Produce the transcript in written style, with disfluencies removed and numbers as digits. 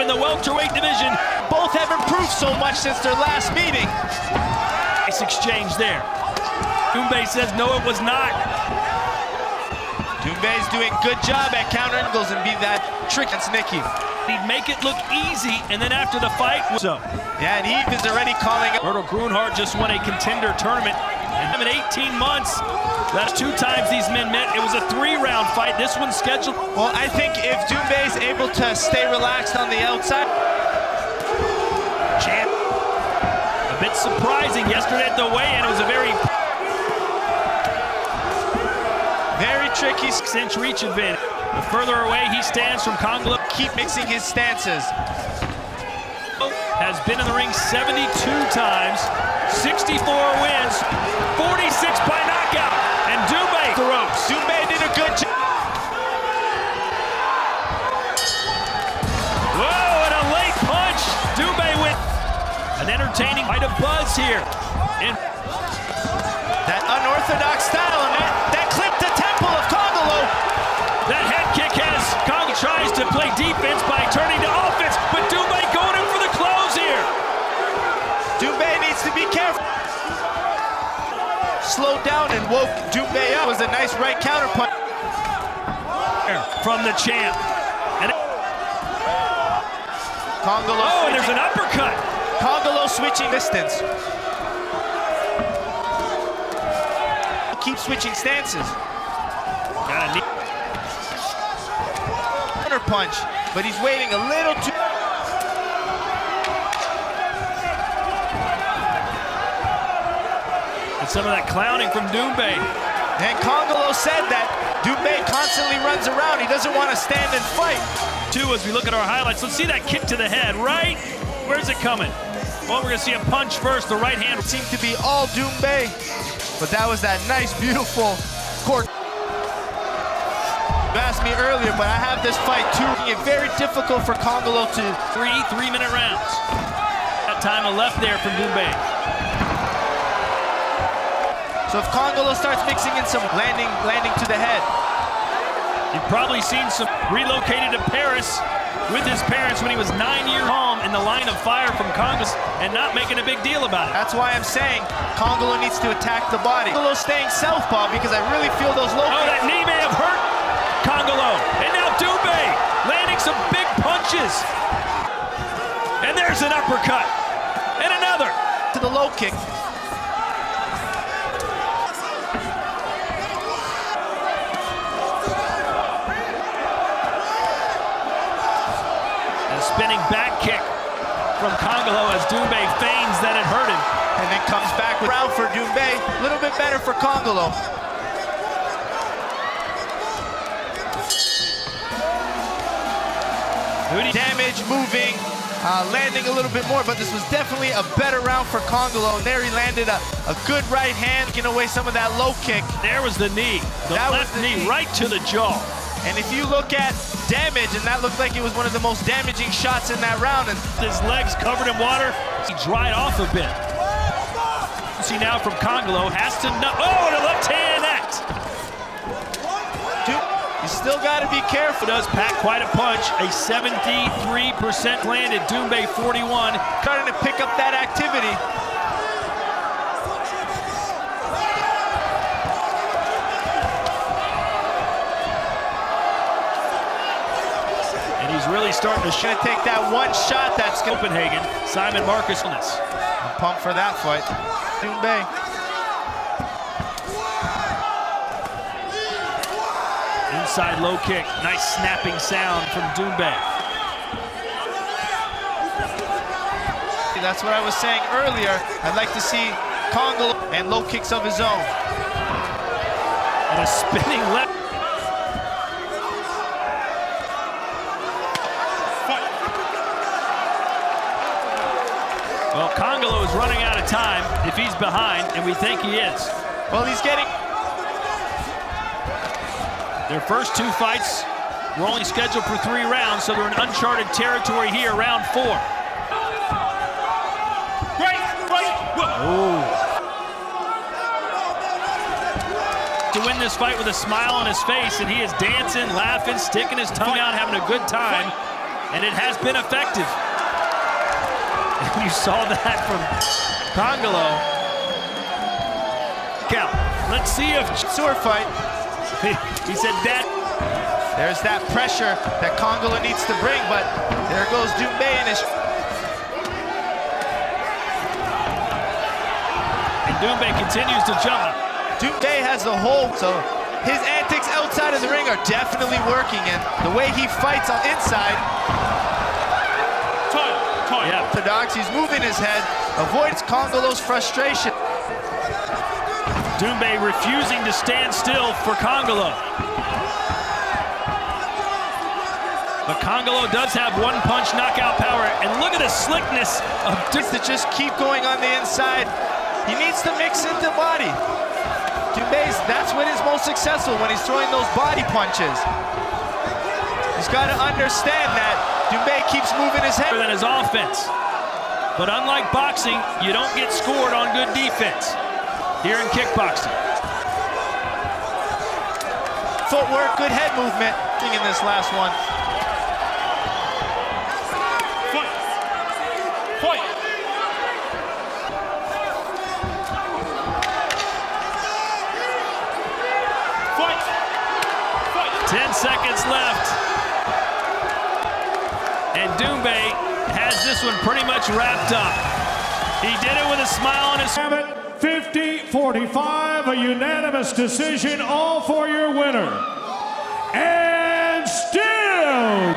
in the welterweight division. Both have improved so much since their last meeting. Nice exchange there. Doumbe says no, it was not. Doumbe's doing a good job at counter angles and be that trick against Nicky. He'd make it look easy, and then after the fight, so. Yeah, and Eve is already calling it. Myrtle Grunhard just won a contender tournament. And in 18 months, that's 2 times these men met. It was a 3-round fight. This one's scheduled. Well, I think if Doumbe is able to stay relaxed on the outside. Champ. A bit surprising yesterday at the weigh-in. It was a very tricky 6-inch reach advantage. The further away he stands from Congolo. Keep mixing his stances. Has been in the ring 72 times, 64 wins, 46 by knockout, and Doumbe the ropes. Doumbe did a good job. Whoa, and a late punch. Doumbe with an entertaining fight of buzz here. In that unorthodox style, and that clipped the temple of Congolo. That head kick has Congolo tries to play defense by turning to offense, but Doumbe going in for the close here. Doumbe needs to be careful. Slowed down and woke Doumbe up. It was a nice right counter punch. From the champ. And Congolo and there's an uppercut. Congolo switching distance. Keep switching stances. Got a counter punch, but he's waiting a little too. And some of that clowning from Doumbe. And Congolo said that Doumbe constantly runs around. He doesn't want to stand and fight. As we look at our highlights, let's see that kick to the head, right? Where's it coming? Well, we're gonna see a punch first, the right hand. It seemed to be all Doumbe, but that was that nice, beautiful court. You asked me earlier, but I have this fight too. Making it very difficult for Congolo to. 3-minute rounds. That time left there from Doumbe. So if Congolo starts mixing in some landing to the head. You've probably seen some relocated to Paris with his parents when he was 9 years old in the line of fire from Congress and not making a big deal about it. That's why I'm saying Congolo needs to attack the body. Congolo staying southpaw because I really feel those low kicks. That knee may have hurt Congolo. And now Doumbe landing some big punches. And there's an uppercut. And another. To the low kick. Spinning back kick from Congolo as Doumbe feigns that it hurt him. And then comes back with round for Doumbe. A little bit better for Congolo. Damage, moving, landing a little bit more, but this was definitely a better round for Congolo. And there he landed a good right hand, getting away some of that low kick. There was the knee, the left knee right to the jaw. And if you look at damage, and that looked like it was one of the most damaging shots in that round. And his legs covered in water, he dried off a bit. See now from Congolo, has to know. Oh, the left hand act. You still got to be careful. Does pack quite a punch. A 73% landed. Doumbe 41. Starting to pick up that activity. He's really starting to take that one shot that's Copenhagen. Simon Marcus. I'm pumped for that fight. Doumbe. Inside low kick. Nice snapping sound from Doumbe. That's what I was saying earlier. I'd like to see Congolo and low kicks of his own. And a spinning left. Well, Congolo is running out of time if he's behind, and we think he is. Well, he's getting. Their first 2 fights were only scheduled for 3 rounds, so they're in uncharted territory here, round 4. Right. Whoa. To win this fight with a smile on his face, and he is dancing, laughing, sticking his tongue out, having a good time. and it has been effective. And you saw that from Congolo. Cal, let's see if Sword fight. he said that. There's that pressure that Congolo needs to bring, but there goes Doumbe in his... And Doumbe continues to jump. Doumbe has the hold, so his antics outside of the ring are definitely working, and the way he fights on inside... Yeah. Orthodox, he's moving his head, avoids Congolo's frustration. Doumbe refusing to stand still for Congolo. But Congolo does have one-punch knockout power, and look at the slickness of To just keep going on the inside. He needs to mix in the body. Doumbe's, that's when he's most successful, when he's throwing those body punches. He's got to understand that Doumbe keeps moving his head. than his offense. But unlike boxing, you don't get scored on good defense here in kickboxing. Footwork, good head movement in this last one. Fight! 10 seconds left. And Doumbe has this one pretty much wrapped up. He did it with a smile on his face. 50-45, a unanimous decision, all for your winner. And still,